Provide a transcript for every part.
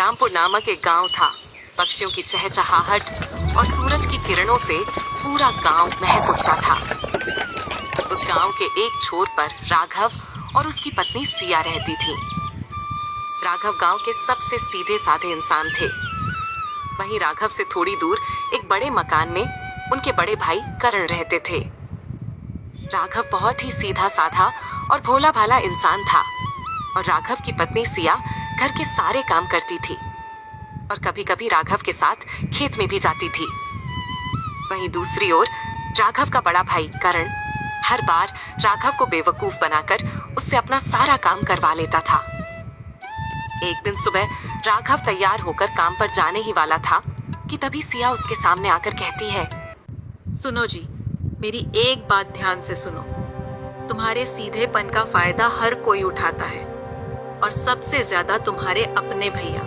बलरामपुर नामक एक गांव था। पक्षियों की चहचहाहट और सूरज की किरणों से पूरा गांव महक उठता था। उस गांव के एक छोर पर राघव और उसकी पत्नी सिया रहती थी। राघव गांव के सबसे सीधे साधे इंसान थे। वहीं राघव से थोड़ी दूर एक बड़े मकान में उनके बड़े भाई करण रहते थे। राघव बहुत ही सीधा साधा और भोला भाला इंसान था और राघव की पत्नी सिया घर के सारे काम करती थी और कभी कभी राघव के साथ खेत में भी जाती थी। वहीं दूसरी ओर राघव का बड़ा भाई करण हर बार राघव को बेवकूफ बनाकर उससे अपना सारा काम करवा लेता था। एक दिन सुबह राघव तैयार होकर काम पर जाने ही वाला था कि तभी सिया उसके सामने आकर कहती है, सुनो जी, मेरी एक बात ध्यान से सुनो। तुम्हारे सीधेपन का फायदा हर कोई उठाता है और सबसे ज्यादा तुम्हारे अपने भैया।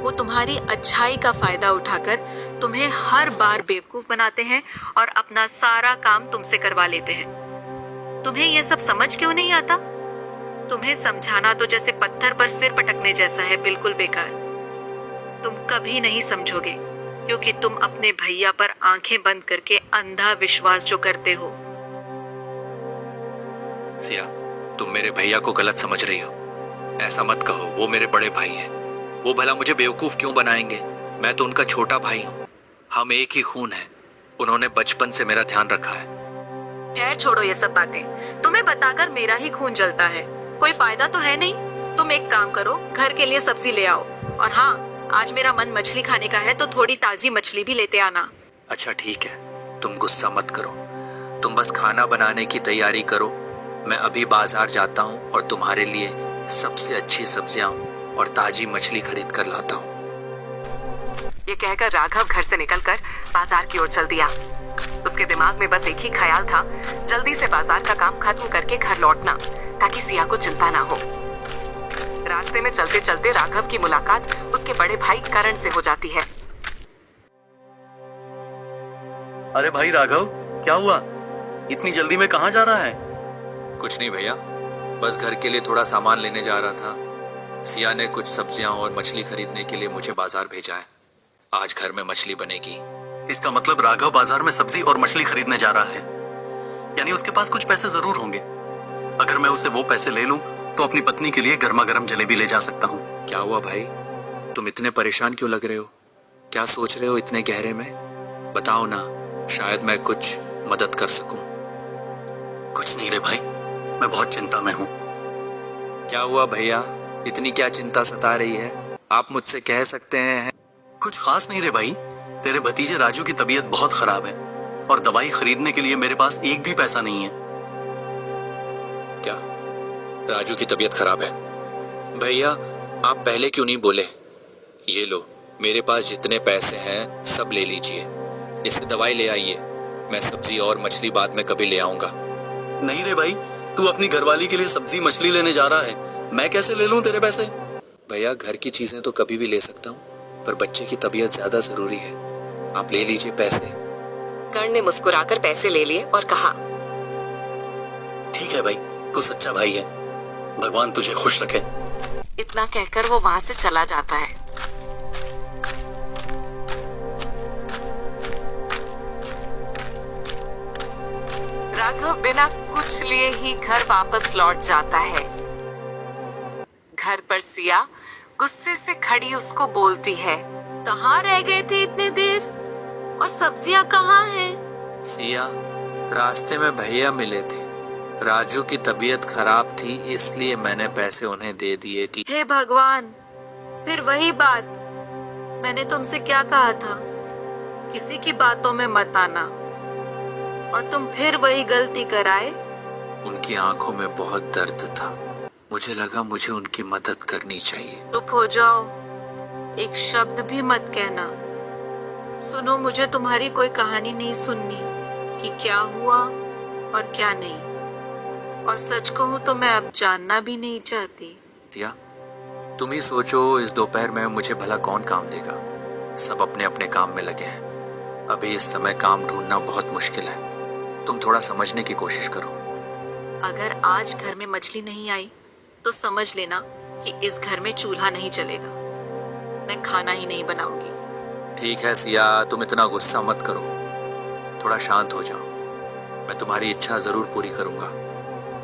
वो तुम्हारी अच्छाई का फायदा उठाकर तुम्हें हर बार बेवकूफ बनाते हैं और अपना सारा काम तुमसे करवा लेते हैं। तुम्हें ये सब समझ क्यों नहीं आता? तुम्हें समझाना तो जैसे पत्थर पर सिर पटकने जैसा है, बिल्कुल बेकार। तुम कभी नहीं समझोगे क्योंकि तुम अपने भैया पर आंखें बंद करके अंधा विश्वास जो करते हो। सिया, तुम मेरे भैया को गलत समझ रही हो। ऐसा मत कहो, वो मेरे बड़े भाई हैं। वो भला मुझे बेवकूफ क्यों बनाएंगे? मैं तो उनका छोटा भाई हूँ। हम एक ही खून है। उन्होंने बचपन से मेरा ध्यान रखा है। खैर छोड़ो ये सब बातें। तुम्हें बताकर मेरा ही खून जलता है, कोई फायदा तो है नहीं। तुम एक काम करो, घर के लिए सब्जी ले आओ। और हाँ, आज मेरा मन मछली खाने का है तो थोड़ी ताजी मछली भी लेते आना। अच्छा ठीक है, तुम गुस्सा मत करो। तुम बस खाना बनाने की तैयारी करो। मैं अभी बाजार जाता हूँ और तुम्हारे लिए सबसे अच्छी सब्जियां और ताजी मछली खरीद कर लाता हूँ। ये कहकर राघव घर से निकलकर बाजार की ओर चल दिया। उसके दिमाग में बस एक ही ख्याल था, जल्दी से बाजार का काम खत्म करके घर लौटना ताकि सिया को चिंता ना हो। रास्ते में चलते चलते राघव की मुलाकात उसके बड़े भाई करण से हो जाती है। अरे भाई राघव, क्या हुआ? इतनी जल्दी में कहाँ जा रहा है? कुछ नहीं भैया, बस घर के लिए थोड़ा सामान लेने जा रहा था। सिया ने कुछ सब्जियां और मछली खरीदने के लिए मुझे बाजार भेजा है। आज घर में मछली बनेगी। इसका मतलब राघव बाजार में सब्जी और मछली खरीदने जा रहा है, यानी उसके पास कुछ पैसे जरूर होंगे। अगर मैं उससे वो पैसे ले लूं तो अपनी पत्नी के लिए गर्मा गर्म जलेबी ले जा सकता हूँ। क्या हुआ भाई, तुम इतने परेशान क्यों लग रहे हो? क्या सोच रहे हो इतने गहरे में? बताओ ना, शायद मैं कुछ मदद कर सकूं। कुछ नहीं रे भाई, मैं बहुत चिंता में हूँ। क्या हुआ भैया, इतनी क्या चिंता सता रही है? आप मुझसे कह सकते हैं। कुछ खास नहीं रे भाई, तेरे भतीजे राजू की तबीयत बहुत खराब है और दवाई खरीदने के लिए मेरे पास एक भी पैसा नहीं है। क्या राजू की तबीयत खराब है? भैया आप पहले क्यों नहीं बोले? ये लो, मेरे पास जितने पैसे हैं सब ले लीजिए। इससे दवाई ले आइए, मैं सब्जी और मछली बाद में कभी ले आऊंगा। नहीं रे भाई, तू अपनी घरवाली के लिए सब्जी मछली लेने जा रहा है, मैं कैसे ले लूं तेरे पैसे? भैया घर की चीजें तो कभी भी ले सकता हूँ, पर बच्चे की तबीयत ज्यादा जरूरी है। आप ले लीजिए पैसे। कर्ण ने मुस्कुराकर पैसे ले लिए और कहा, ठीक है भाई, तू सच्चा भाई है, भगवान तुझे खुश रखे। इतना कहकर वो वहां से चला जाता है। राघव बिना कुछ लिए ही घर वापस लौट जाता है। घर पर सिया गुस्से से खड़ी उसको बोलती है, कहाँ रह गए थे इतने देर? और सब्जियां कहाँ हैं? सिया, रास्ते में भैया मिले थे। राजू की तबीयत खराब थी इसलिए मैंने पैसे उन्हें दे दिए थी। हे भगवान, फिर वही बात। मैंने तुमसे क्या कहा था, किसी की बातों में मत आना, और तुम फिर वही गलती कराए। उनकी आंखों में बहुत दर्द था, मुझे लगा मुझे उनकी मदद करनी चाहिए। चुप हो जाओ, एक शब्द भी मत कहना। सुनो, मुझे तुम्हारी कोई कहानी नहीं सुननी कि क्या हुआ और क्या नहीं। और सच कहूं तो मैं अब जानना भी नहीं चाहती। सिया, तुम ही सोचो, इस दोपहर में मुझे भला कौन काम देगा? सब अपने अपने काम में लगे हैं। अभी इस समय काम ढूंढना बहुत मुश्किल है। तुम थोड़ा समझने की कोशिश करो। अगर आज घर में मछली नहीं आई तो समझ लेना कि इस घर में चूल्हा नहीं चलेगा। मैं खाना ही नहीं बनाऊंगी। ठीक है सिया, तुम इतना गुस्सा मत करो, थोड़ा शांत हो जाओ। मैं तुम्हारी इच्छा जरूर पूरी करूंगा।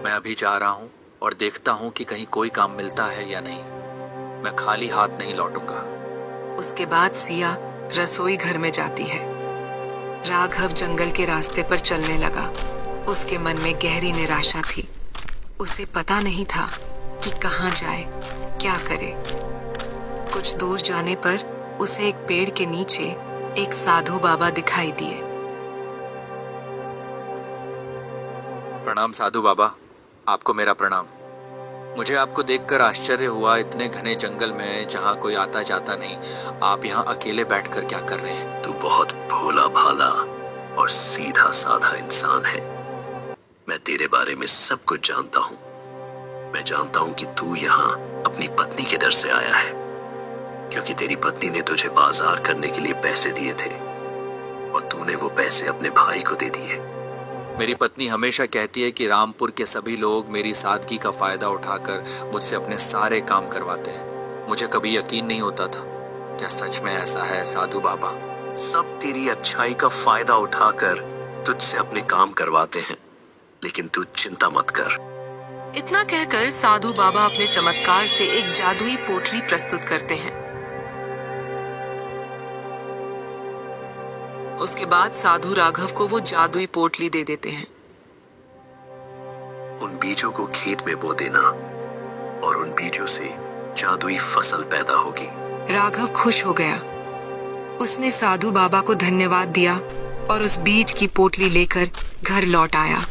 मैं अभी जा रहा हूँ और देखता हूँ कि कहीं कोई काम मिलता है या नहीं। मैं खाली हाथ नहीं लौटूंगा। उसके बाद सिया रसोई घर में जाती है। राघव जंगल के रास्ते पर चलने लगा। उसके मन में गहरी निराशा थी। उसे पता नहीं था कि कहाँ जाए, क्या करे। कुछ दूर जाने पर उसे एक पेड़ के नीचे एक साधु बाबा दिखाई दिए। प्रणाम साधु बाबा, आपको मेरा प्रणाम। मुझे आपको देखकर आश्चर्य हुआ। इतने घने जंगल में जहाँ कोई आता जाता नहीं, आप यहाँ अकेले बैठकर क्या कर रहे हैं? तू बहुत भोला भाला और सीधा साधा इंसान है। मैं तेरे बारे में सब कुछ जानता हूँ। मैं जानता हूँ कि तू यहाँ अपनी पत्नी के डर से आया है, क्योंकि तेरी पत्नी ने तुझे बाजार करने के लिए पैसे दिए थे और तूने वो पैसे अपने भाई को दे दिए। मेरी पत्नी हमेशा कहती है कि रामपुर के सभी लोग मेरी सादगी का फायदा उठाकर मुझसे अपने सारे काम करवाते हैं। मुझे कभी यकीन नहीं होता था। क्या सच में ऐसा है साधु बाबा? सब तेरी अच्छाई का फायदा उठाकर तुझसे अपने काम करवाते हैं, लेकिन तू चिंता मत कर। इतना कहकर साधु बाबा अपने चमत्कार से एक जादुई पोटली प्रस्तुत करते हैं। उसके बाद साधु राघव को वो जादुई पोटली दे देते हैं। उन बीजों को खेत में बो देना और उन बीजों से जादुई फसल पैदा होगी। राघव खुश हो गया। उसने साधु बाबा को धन्यवाद दिया और उस बीज की पोटली लेकर घर लौट आया।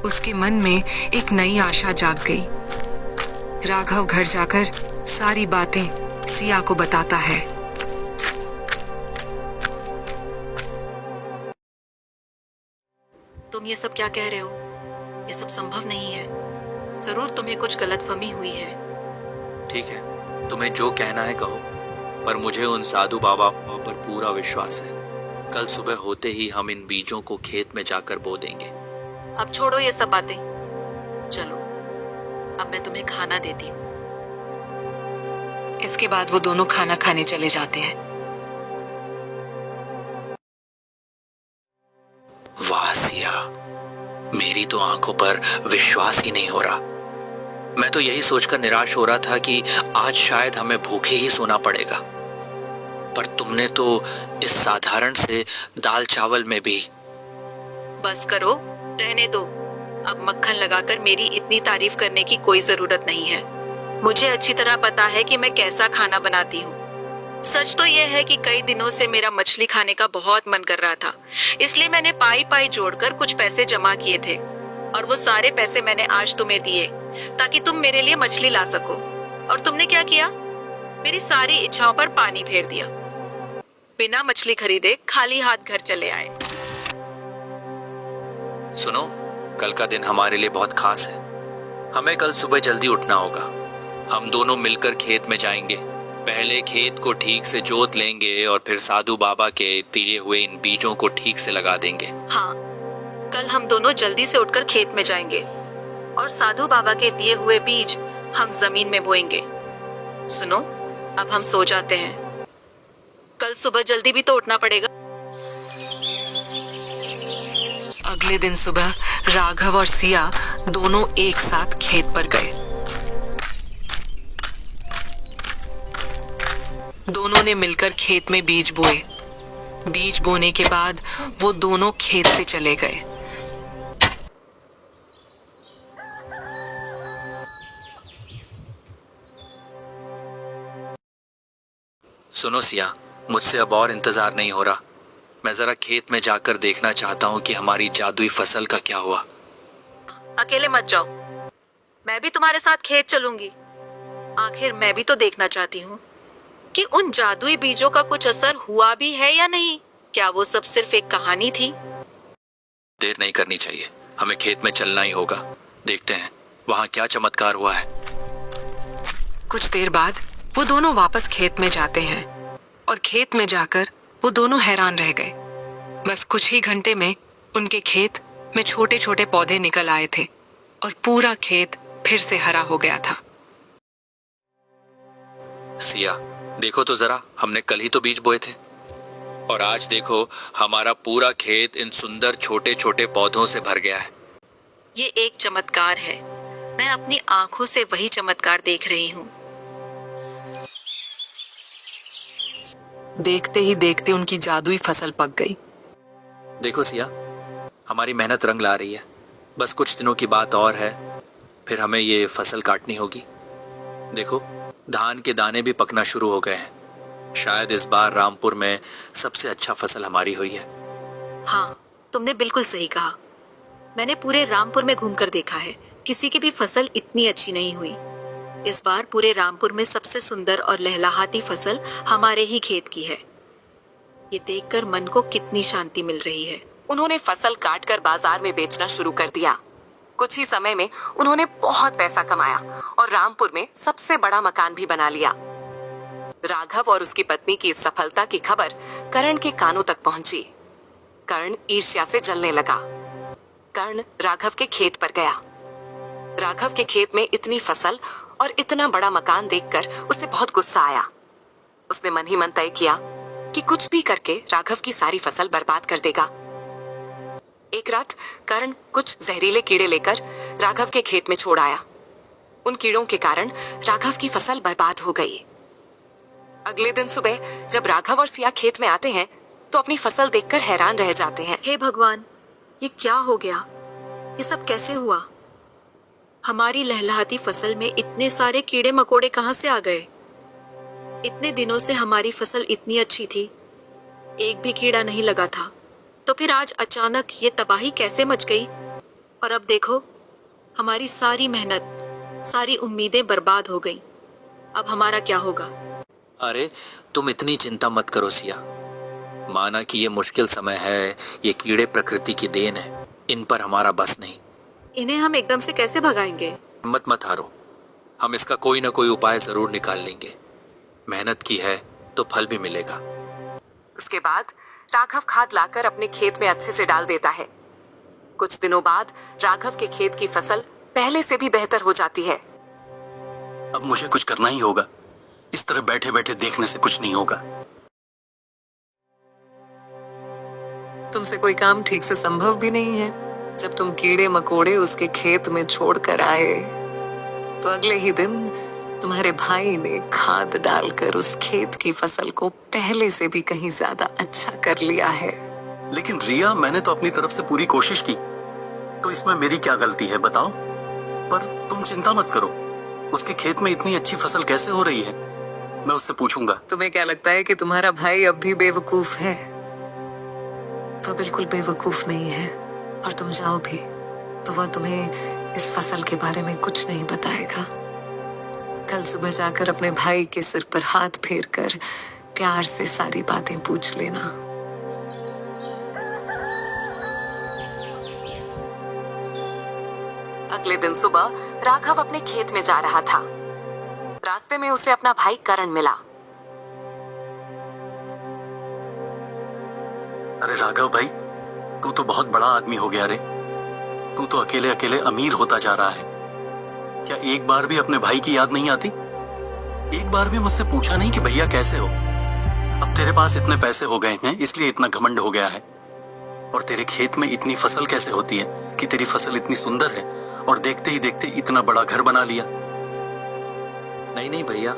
उसके मन में एक नई आशा जाग गई। राघव घर जाकर सारी बातें सिया को बताता है। तुम ये सब क्या कह रहे हो? ये सब संभव नहीं है। जरूर तुम्हें कुछ गलतफहमी हुई है। ठीक है, तुम्हें जो कहना है कहो, पर मुझे उन साधु बाबा पर पूरा विश्वास है। कल सुबह होते ही हम इन बीजों को खेत में जाकर बो देंगे। अब छोड़ो ये सब बातें, चलो अब मैं तुम्हें खाना देती हूँ। इसके बाद वो दोनों खाना खाने चले जाते हैं। वाह सिया, मेरी तो आंखों पर विश्वास ही नहीं हो रहा। मैं तो यही सोचकर निराश हो रहा था कि आज शायद हमें भूखे ही सोना पड़ेगा, पर तुमने तो इस साधारण से दाल चावल में भी। बस करो, रहने दो। अब मक्खन लगाकर मेरी इतनी तारीफ करने की कोई जरूरत नहीं है। मुझे अच्छी तरह पता है कि मैं कैसा खाना बनाती हूँ। सच तो यह है कि कई दिनों से मेरा मछली खाने का बहुत मन कर रहा था, इसलिए मैंने पाई पाई जोड़कर कुछ पैसे जमा किए थे और वो सारे पैसे मैंने आज तुम्हें दिए ताकि तुम मेरे लिए मछली ला सको। और तुमने क्या किया? मेरी सारी इच्छाओं पर पानी फेर दिया। बिना मछली खरीदे खाली हाथ घर चले आए। सुनो, कल का दिन हमारे लिए बहुत खास है। हमें कल सुबह जल्दी उठना होगा। हम दोनों मिलकर खेत में जाएंगे। पहले खेत को ठीक से जोत लेंगे और फिर साधु बाबा के दिए हुए इन बीजों को ठीक से लगा देंगे। हाँ, कल हम दोनों जल्दी से उठकर खेत में जाएंगे और साधु बाबा के दिए हुए बीज हम जमीन में बोएंगे। सुनो, अब हम सो जाते हैं। कल सुबह जल्दी भी तो उठना पड़ेगा। अगले दिन सुबह राघव और सिया दोनों एक साथ खेत पर गए। दोनों ने मिलकर खेत में बीज बोए। बीज बोने के बाद वो दोनों खेत से चले गए। सुनो सिया, मुझसे अब और इंतजार नहीं हो रहा। मैं जरा खेत में जाकर देखना चाहता हूँ कि हमारी जादुई फसल का क्या हुआ। अकेले मत जाओ, मैं भी तुम्हारे साथ खेत चलूंगी। आखिर मैं भी तो देखना चाहती हूँ कि उन जादुई बीजों का कुछ असर हुआ भी है या नहीं। क्या वो सब सिर्फ एक कहानी थी? देर नहीं करनी चाहिए, हमें खेत में चलना ही होगा। देखते हैं वहां क्या चमत्कार हुआ है। कुछ देर बाद वो दोनों वापस खेत में जाते हैं और खेत में जाकर वो दोनों हैरान रह गए। बस कुछ ही घंटे में उनके खेत में छोटे छोटे पौधे निकल आए थे और पूरा खेत फिर से हरा हो गया था। सिया, देखो तो जरा, हमने कल ही तो बीज बोए थे और आज देखो हमारा पूरा खेत इन सुंदर छोटे छोटे पौधों से भर गया है। ये एक चमत्कार है। मैं अपनी आंखों से वही चमत्कार देख रही हूँ। देखते ही देखते उनकी जादुई फसल पक गई। देखो सिया, हमारी मेहनत रंग ला रही है। बस कुछ दिनों की बात और है, फिर हमें ये फसल काटनी होगी। देखो, धान के दाने भी पकना शुरू हो गए हैं। शायद इस बार रामपुर में सबसे अच्छा फसल हमारी हुई है। हाँ, तुमने बिल्कुल सही कहा। मैंने पूरे रामपुर में घूमकर देखा है, किसी की भी फसल इतनी अच्छी नहीं हुई। इस बार पूरे रामपुर में सबसे सुंदर और लहलहाती फसल हमारे ही खेत की है। ये देखकर मन को कितनी शांति मिल रही है। उन्होंने फसल काटकर बाजार में बेचना शुरू कर दिया। कुछ ही समय में उन्होंने बहुत पैसा कमाया और रामपुर में सबसे बड़ा मकान भी बना लिया। राघव और उसकी पत्नी की इस सफलता की खबर कर्ण के कानों तक पहुंची। कर्ण ईर्ष्या से जलने लगा। कर्ण राघव के खेत पर गया। राघव के खेत में इतनी फसल और इतना बड़ा मकान देखकर उसे बहुत गुस्सा आया। उसने मन ही मन तय किया कि कुछ भी करके राघव की सारी फसल बर्बाद कर देगा। एक रात कर्ण कुछ जहरीले कीड़े लेकर राघव के खेत में छोड़ आया। उन कीड़ों के कारण राघव की फसल बर्बाद हो गई। अगले दिन सुबह जब राघव और सिया खेत में आते हैं तो अपनी फसल देखकर हैरान रह जाते हैं। हे भगवान, ये क्या हो गया? ये सब कैसे हुआ? हमारी लहलहाती फसल में इतने सारे कीड़े मकोड़े कहाँ से आ गए? इतने दिनों से हमारी फसल इतनी अच्छी थी, एक भी कीड़ा नहीं लगा था, तो फिर आज अचानक ये तबाही कैसे मच गई? और अब देखो, हमारी सारी मेहनत, सारी उम्मीदें बर्बाद हो गई। अब हमारा क्या होगा? अरे तुम इतनी चिंता मत करो सिया। माना कि ये मुश्किल समय है, ये कीड़े प्रकृति की देन है, इन पर हमारा बस नहीं। इन्हें हम एकदम से कैसे भगाएंगे? हिम्मत मत हारो, हम इसका कोई ना कोई उपाय जरूर निकाल लेंगे। मेहनत की है तो फल भी मिलेगा। उसके बाद राघव खाद लाकर अपने खेत में अच्छे से डाल देता है। कुछ दिनों बाद राघव के खेत की फसल पहले से भी बेहतर हो जाती है। अब मुझे कुछ करना ही होगा। इस तरह बैठे बैठे देखने से कुछ नहीं होगा। तुमसे कोई काम ठीक से संभव भी नहीं है। जब तुम कीड़े मकोड़े उसके खेत में छोड़कर आए तो अगले ही दिन तुम्हारे भाई ने खाद डालकर उस खेत की फसल को पहले से भी कहीं ज्यादा अच्छा कर लिया है। लेकिन रिया, मैंने तो अपनी तरफ से पूरी कोशिश की, तो इसमें मेरी क्या गलती है बताओ? पर तुम चिंता मत करो, उसके खेत में इतनी अच्छी फसल कैसे हो रही है, मैं उससे पूछूंगा। तुम्हें क्या लगता है कि तुम्हारा भाई अब भी बेवकूफ है? तो बिल्कुल बेवकूफ नहीं है, और तुम जाओ भी तो वह तुम्हें इस फसल के बारे में कुछ नहीं बताएगा। कल सुबह जाकर अपने भाई के सिर पर हाथ फेर कर प्यार से सारी बातें पूछ लेना। अगले दिन सुबह राघव अपने खेत में जा रहा था। रास्ते में उसे अपना भाई करण मिला। अरे राघव भाई, तू तो बहुत बड़ा आदमी हो गया रे। तू तो अकेले अकेले अमीर होता जा रहा है। क्या एक बार भी अपने भाई की याद नहीं आती? एक बार भी मुझसे पूछा नहीं कि भैया कैसे हो? अब तेरे पास इतने पैसे हो गए हैं इसलिए इतना घमंड हो गया है। और तेरे खेत में इतनी फसल कैसे होती है कि तेरी फसल इतनी सुंदर है और देखते ही देखते इतना बड़ा घर बना लिया? नहीं नहीं भैया,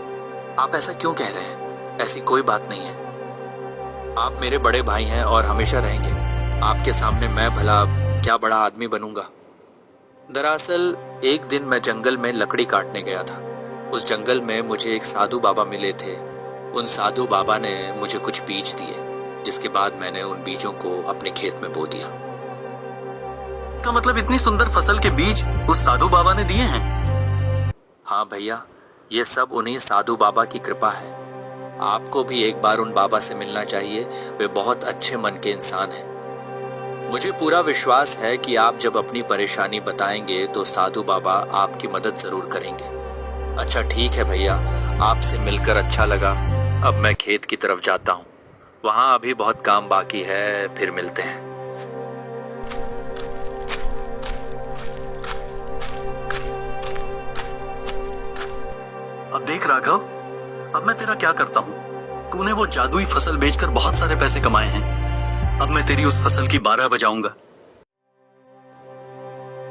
आप ऐसा क्यों कह रहे हैं? ऐसी कोई बात नहीं है। आप मेरे बड़े भाई हैं और हमेशा रहेंगे। आपके सामने मैं भला क्या बड़ा आदमी बनूंगा। दरअसल एक दिन मैं जंगल में लकड़ी काटने गया था। उस जंगल में मुझे एक साधु बाबा मिले थे। उन साधु बाबा ने मुझे कुछ बीज दिए, जिसके बाद मैंने उन बीजों को अपने खेत में बो दिया। तो मतलब इतनी सुंदर फसल के बीज उस साधु बाबा ने दिए हैं? हाँ भैया, ये सब उन्हीं साधु बाबा की कृपा है। आपको भी एक बार उन बाबा से मिलना चाहिए। वे बहुत अच्छे मन के इंसान हैं। मुझे पूरा विश्वास है कि आप जब अपनी परेशानी बताएंगे तो साधु बाबा आपकी मदद जरूर करेंगे। अच्छा ठीक है भैया, आपसे मिलकर अच्छा लगा। अब मैं खेत की तरफ जाता हूँ, वहाँ अभी बहुत काम बाकी है। फिर मिलते हैं। अब देख राघव, अब मैं तेरा क्या करता हूँ? तूने वो जादुई फसल बेचकर बहुत सारे पैसे कमाए हैं। अब मैं तेरी उस फसल की 12 बजाऊंगा।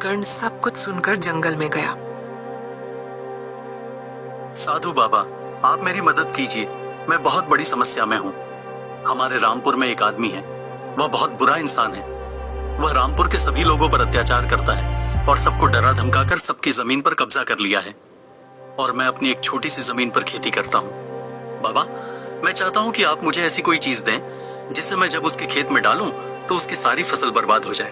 कर्ण सब कुछ सुनकर जंगल में गया। साधु बाबा, आप मेरी मदद कीजिए, मैं बहुत बड़ी समस्या में हूँ। हमारे रामपुर में एक आदमी है, वह बहुत बुरा इंसान है। वह रामपुर के सभी लोगों पर अत्याचार करता है और सबको डरा धमकाकर सबकी जमीन पर कब्जा कर लिया है। और मैं अपनी एक छोटी सी जमीन पर खेती करता हूँ। बाबा, मैं चाहता हूँ कि आप मुझे ऐसी कोई चीज दें जिससे मैं जब उसके खेत में डालूं तो उसकी सारी फसल बर्बाद हो जाए,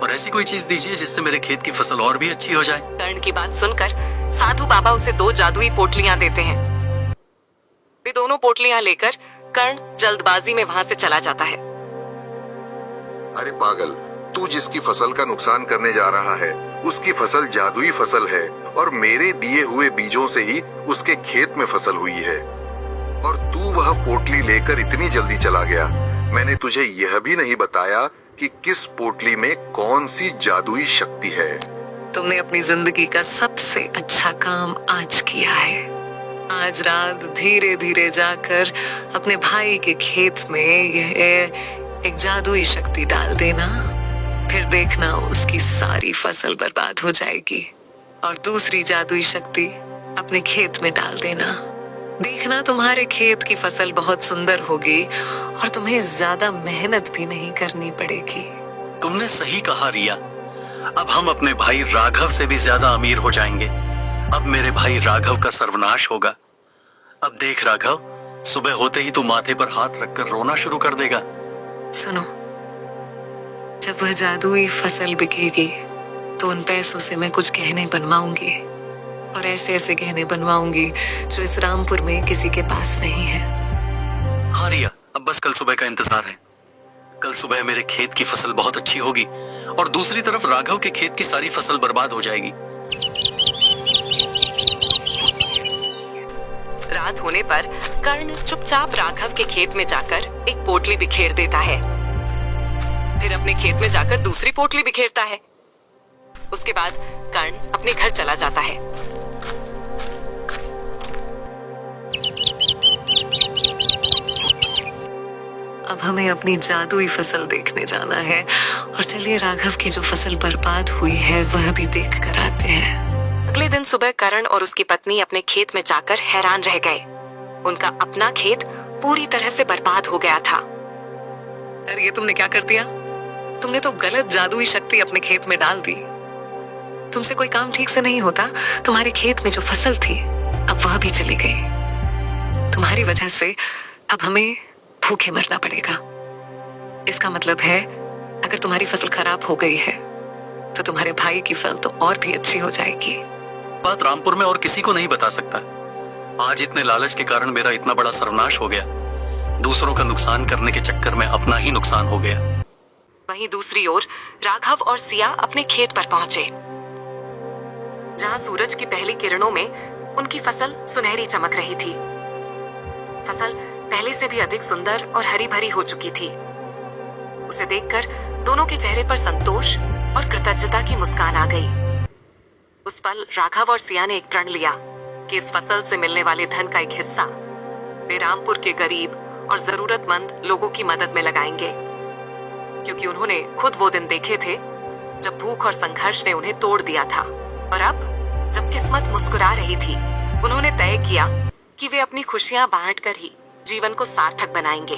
और ऐसी कोई चीज दीजिए जिससे मेरे खेत की फसल और भी अच्छी हो जाए। कर्ण की बात सुनकर साधु बाबा उसे 2 जादुई पोटलियां देते हैं। वे दोनों पोटलियां लेकर कर्ण जल्दबाजी में वहां से चला जाता है। अरे पागल, तू जिसकी फसल का नुकसान करने जा रहा है उसकी फसल जादुई फसल है और मेरे दिए हुए बीजों से ही उसके खेत में फसल हुई है, और तू वह पोटली लेकर इतनी जल्दी चला गया। मैंने तुझे यह भी नहीं बताया कि किस पोटली में कौन सी जादुई शक्ति है। तुमने अपनी जिंदगी का सबसे अच्छा काम आज किया है। आज रात धीरे धीरे जाकर अपने भाई के खेत में यह एक जादुई शक्ति डाल देना, फिर देखना उसकी सारी फसल बर्बाद हो जाएगी। और दूसरी जादुई शक्ति अपने खेत में डाल देना, देखना तुम्हारे खेत की फसल बहुत सुंदर होगी और तुम्हें ज्यादा मेहनत भी नहीं करनी पड़ेगी। तुमने सही कहा रिया, अब हम अपने भाई राघव से भी ज्यादा अमीर हो जाएंगे। अब मेरे भाई राघव का सर्वनाश होगा। अब देख राघव, सुबह होते ही तू माथे पर हाथ रखकर रोना शुरू कर देगा। सुनो, जब वह जादुई फसल बिकेगी तो उन पैसों से मैं कुछ गहने बनवाऊंगी, और ऐसे ऐसे गहने बनवाऊंगी जो इस रामपुर में किसी के पास नहीं है। हाँ रिया, अब बस कल सुबह का इंतजार है। कल सुबह मेरे खेत की फसल बहुत अच्छी होगी और दूसरी तरफ राघव के खेत की सारी फसल बर्बाद हो जाएगी। रात होने पर कर्ण चुपचाप राघव के खेत में जाकर एक पोटली बिखेर देता है, फिर अपने खेत में जाकर दूसरी पोटली बिखेरता है। उसके बाद कर्ण अपने घर चला जाता है। अब हमें अपनी जादुई फसल देखने जाना है, और चलिए राघव की जो फसल बर्बाद हुई है वह भी देख कर आते हैं। अगले दिन सुबह कर्ण और उसकी पत्नी अपने खेत में जाकर हैरान रह गए। उनका अपना खेत पूरी तरह से बर्बाद हो गया था। अरे ये तुमने क्या कर दिया? तुमने तो गलत जादुई शक्ति अपने खेत में डाल दी। तुमसे कोई काम ठीक से नहीं होता। तुम्हारे खेत में जो फसल थी अब वह भी चली गई। तुम्हारी वजह से अब हमें भूखे मरना पड़ेगा। इसका मतलब है अगर तुम्हारी फसल खराब हो गई है तो तुम्हारे भाई की फसल तो और भी अच्छी हो जाएगी। बात रामपुर में और किसी को नहीं बता सकता। आज इतने लालच के कारण मेरा इतना बड़ा सर्वनाश हो गया। दूसरों का नुकसान करने के चक्कर में अपना ही नुकसान हो गया। वहीं दूसरी ओर राघव और सिया अपने खेत पर पहुंचे, जहां सूरज की पहली किरणों में उनकी फसल सुनहरी चमक रही थी। फसल पहले से भी अधिक सुंदर और हरी भरी हो चुकी थी। उसे देखकर दोनों के चेहरे पर संतोष और कृतज्ञता की मुस्कान आ गई। उस पल राघव और सिया ने एक प्रण लिया कि इस फसल से मिलने वाले धन का एक हिस्सा वे रामपुर के गरीब और जरूरतमंद लोगों की मदद में लगाएंगे, क्योंकि उन्होंने खुद वो दिन देखे थे जब भूख और संघर्ष ने उन्हें तोड़ दिया था। और अब जब किस्मत मुस्कुरा रही थी, उन्होंने तय किया कि वे अपनी खुशियां बांटकर ही जीवन को सार्थक बनाएंगे।